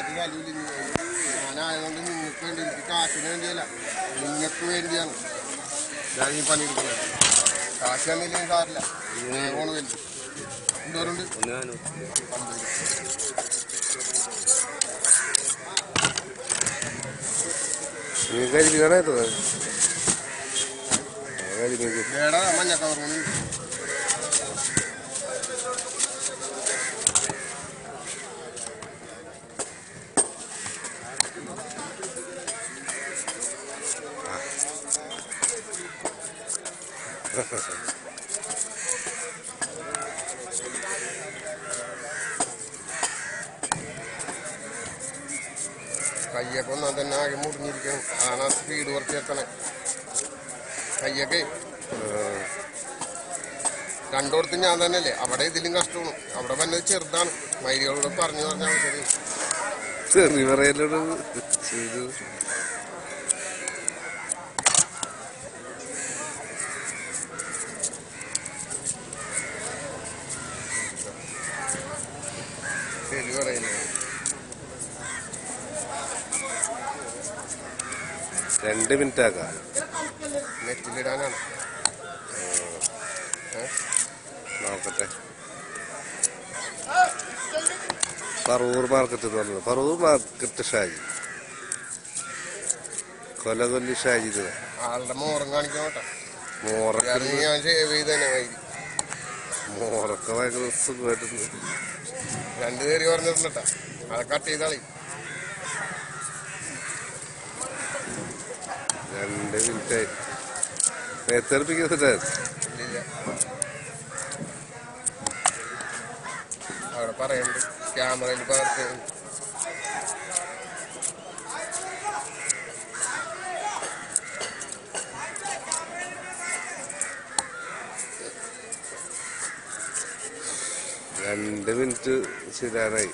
അതിനകത്ത് വാല്യൂല്ല. ഞാനായതുകൊണ്ട് നിങ്ങൾക്ക് വേണ്ടി, എനിക്ക് കാശിന് വേണ്ടിയല്ല, നിങ്ങൾക്ക് വേണ്ടിയാണ് ഞാൻ ഈ പണിയെടുക്കുന്നത്. കാശ് തന്നില്ലെങ്കിൽ സാറില്ല. സ്നേഹമാണ് വലുത്. എന്തോരുണ്ട്? മഞ്ഞ കവർ കയ്യൊക്കെ ഒന്നാം തന്നെ ആകെ മുറിഞ്ഞിരിക്കണം. അതാണ് ആ സ്പീഡ് കുറച്ച് എത്തണേ. കയ്യൊക്കെ രണ്ടോടത്ത് ഞാൻ തന്നെയല്ലേ. അവിടെ ഇതിലും കഷ്ടമാണ്. അവിടെ വന്നത് ചെറുതാണ്. മൈലികളോട് പറഞ്ഞു പറഞ്ഞാൽ ചെറിയ പറയലോട് ചെയ്തു. ശരി പറയില്ലേ. 2 മിനിറ്റ് ആക്കാം. നെറ്റിലിടാനാണ്. നോക്കട്ടെ. പറവൂർ മാർക്കറ്റ് എന്ന് പറഞ്ഞത്. പറവൂർ മാർക്കറ്റ് ഷാജി, കൊലകൊല്ലി ഷാജി. ആളുടെ മോറം കാണിക്കാൻ കേട്ടോ. മോറൊക്കെ ഞാൻ സേവ് ചെയ്ത് തന്നെ വൈകി. മോറൊക്കെ ഭയങ്കര സുഖമായിട്ടുണ്ട്. 2 പേര് പറഞ്ഞിട്ടുണ്ടാ. അത് കട്ട് ചെയ്താളി. 2 മിനിറ്റായി. എത്രപ്പിക്കുന്നില്ല. അവിടെ പറയുന്നുണ്ട് ക്യാമറയിൽ പകർത്തി. രണ്ട് മിനിറ്റ് ശരിയായി.